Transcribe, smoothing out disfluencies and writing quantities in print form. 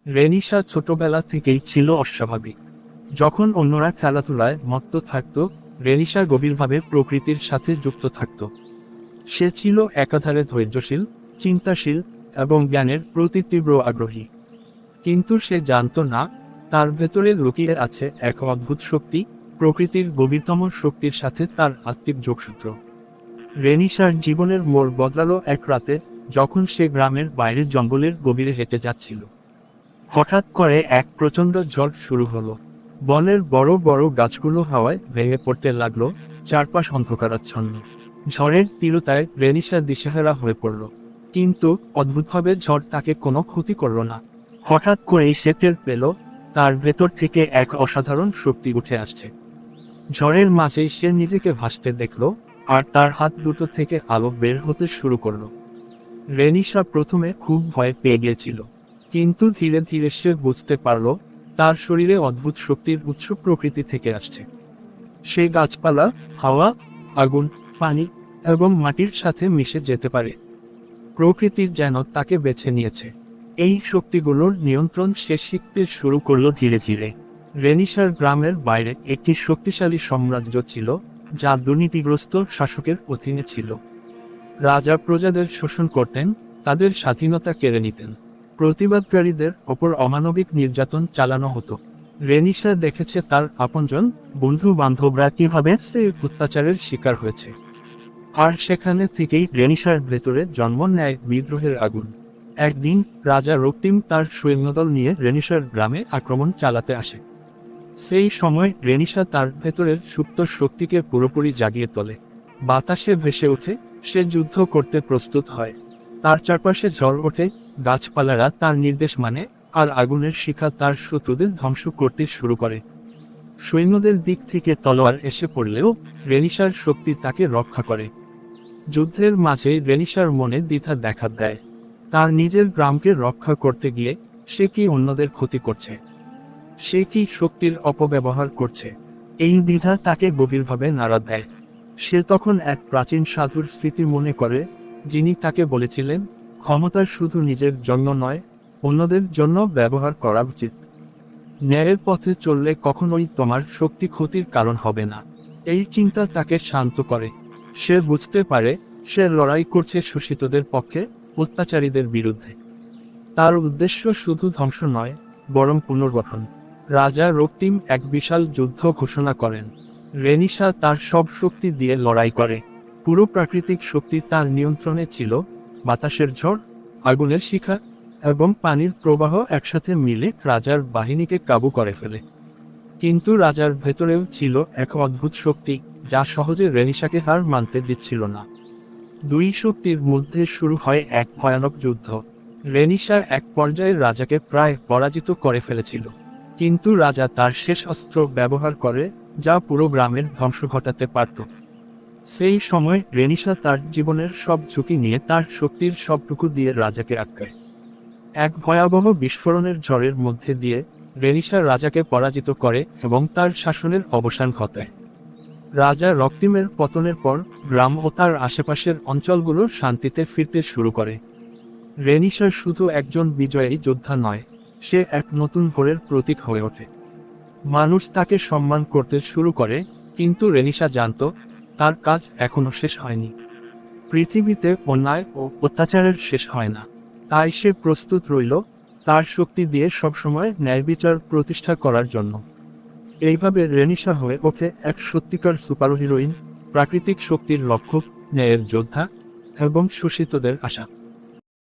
রেনিশা ছোটবেলা থেকেই ছিল অস্বাভাবিক। যখন অন্যরা খেলাধুলায় মত্ত থাকত, রেনিশা গভীরভাবে প্রকৃতির সাথে যুক্ত থাকত। সে ছিল একাধারে ধৈর্যশীল, চিন্তাশীল এবং জ্ঞানের প্রতি তীব্র আগ্রহী। কিন্তু সে জানত না, তার ভেতরে লুকিয়ে আছে এক অদ্ভুত শক্তি, প্রকৃতির গভীরতম শক্তির সাথে তার আত্মিক যোগসূত্র। রেনিশার জীবনের মোড় বদলালো এক রাতে, যখন সে গ্রামের বাইরের জঙ্গলের গভীরে হেঁটে যাচ্ছিল। হঠাৎ করে এক প্রচণ্ড ঝড় শুরু হলো। বনের বড় বড় গাছগুলো হাওয়ায় ভেঙে পড়তে লাগলো, চারপাশ অন্ধকারাচ্ছন্ন। ঝড়ের তীব্রতায় রেনিশা দিশেহারা হয়ে পড়ল। কিন্তু অদ্ভুতভাবে ঝড় তাকে কোনো ক্ষতি করল না। হঠাৎ করেই সে টের পেল, তার ভেতর থেকে এক অসাধারণ শক্তি উঠে আসছে। ঝড়ের মাঝেই সে নিজেকে ভাসতে দেখল, আর তার হাত দুটো থেকে আলো বের হতে শুরু করলো। রেনিশা প্রথমে খুব ভয় পেয়ে গিয়েছিল, কিন্তু ধীরে ধীরে সে বুঝতে পারল, তার শরীরে অদ্ভুত শক্তির উৎস প্রকৃতি থেকে আসছে। সে গাছপালা, হাওয়া, আগুন, পানি এবং মাটির সাথে মিশে যেতে পারে। প্রকৃতির যেন তাকে বেছে নিয়েছে। এই শক্তিগুলোর নিয়ন্ত্রণ সে শিখতে শুরু করলো ধীরে ধীরে। রেনিশার গ্রামের বাইরে একটি শক্তিশালী সাম্রাজ্য ছিল, যা দুর্নীতিগ্রস্ত শাসকের অধীনে ছিল। রাজা প্রজাদের শোষণ করতেন, তাদের স্বাধীনতা কেড়ে নিতেন। প্রতিবাদকারীদের ওপর অমানবিক নির্যাতন চালানো হতো। রেনিশা দেখেছে তার আপনজন, বন্ধু বান্ধবরা কিভাবে সে অত্যাচারের শিকার হয়েছে। আর সেখানে থেকেই রেনিশার ভেতরে জন্ম নেয় বিদ্রোহের আগুন। একদিন রাজা রক্তিম তার সৈন্যদল নিয়ে রেনিশার গ্রামে আক্রমণ চালাতে আসে। সেই সময় রেনিশা তার ভেতরের সুপ্ত শক্তিকে পুরোপুরি জাগিয়ে তোলে। বাতাসে ভেসে ওঠে, সে যুদ্ধ করতে প্রস্তুত হয়। তার চারপাশে ঝড় ওঠে, গাছপালারা তার নির্দেশ মানে, আর আগুনের শিখা তার শত্রুদের ধ্বংস করতে শুরু করে। সৈন্যদের দিক থেকে তলোয়ার এসে পড়লেও রেনিশার শক্তি তাকে রক্ষা করে। যুদ্ধের মাঝে রেনিশার মনে দ্বিধা দেখা দেয়। তার নিজের গ্রামকে রক্ষা করতে গিয়ে সে কি অন্যদের ক্ষতি করছে? সে কি শক্তির অপব্যবহার করছে? এই দ্বিধা তাকে গভীরভাবে নাড়া দেয়। সে তখন এক প্রাচীন সাধুর স্মৃতি মনে করে, যিনি তাকে বলেছিলেন, ক্ষমতা শুধু নিজের জন্য নয়, অন্যদের জন্য ব্যবহার করা উচিত। ন্যায়ের পথে চললে কখনোই তোমার শক্তি ক্ষতির কারণ হবে না। এই চিন্তা তাকে শান্ত করে। সে বুঝতে পারে, সে লড়াই করছে শোষিতদের পক্ষে, অত্যাচারীদের বিরুদ্ধে। তার উদ্দেশ্য শুধু ধ্বংস নয়, বরং পুনর্গঠন। রাজা রক্তিম এক বিশাল যুদ্ধ ঘোষণা করেন। রেনিশা তার সব শক্তি দিয়ে লড়াই করে। পুরো প্রাকৃতিক শক্তি তার নিয়ন্ত্রণে ছিল। বাতাসের ঝড়, আগুনের শিখা এবং পানির প্রবাহ একসাথে মিলে রাজার বাহিনীকে কাবু করে ফেলে। কিন্তু রাজার ভেতরেও ছিল এক অদ্ভুত শক্তি, যা সহজে রেনিশাকে হার মানতে দিচ্ছিল না। দুই শক্তির মধ্যে শুরু হয় এক ভয়ানক যুদ্ধ। রেনিশা এক পর্যায়ে রাজাকে প্রায় পরাজিত করে ফেলেছিল, কিন্তু রাজা তার শেষ অস্ত্র ব্যবহার করে, যা পুরো গ্রামের ধ্বংস ঘটাতে পারত। সেই সময় রেনিশা তার জীবনের সব ঝুঁকি নিয়ে তার শক্তির সবটুকু দিয়ে রাজাকে আটকায়। এক ভয়াবহ বিস্ফোরণের ঝড়ের মধ্যে দিয়ে রেনিশা রাজাকে পরাজিত করে এবং তার শাসনের অবসান ঘটায়। রাজা রক্তিমের পতনের পর গ্রাম ও তার আশেপাশের অঞ্চলগুলো শান্তিতে ফিরতে শুরু করে। রেনিশা শুধু একজন বিজয়ী যোদ্ধা নয়, সে এক নতুন ভোরের প্রতীক হয়ে ওঠে। মানুষ তাকে সম্মান করতে শুরু করে, কিন্তু রেনিশা জানত, তার কাজ এখনো শেষ হয়নি। পৃথিবীতে অন্যায় ও অত্যাচারের শেষ হয় না। তাই সে প্রস্তুত রইল, তার শক্তি দিয়ে সবসময় ন্যায়বিচার প্রতিষ্ঠা করার জন্য। এইভাবে রেনিশা হয়ে ওঠে এক সত্যিকার সুপারহিরোইন, প্রাকৃতিক শক্তির রক্ষক, ন্যায়ের যোদ্ধা এবং শোষিতদের আশা।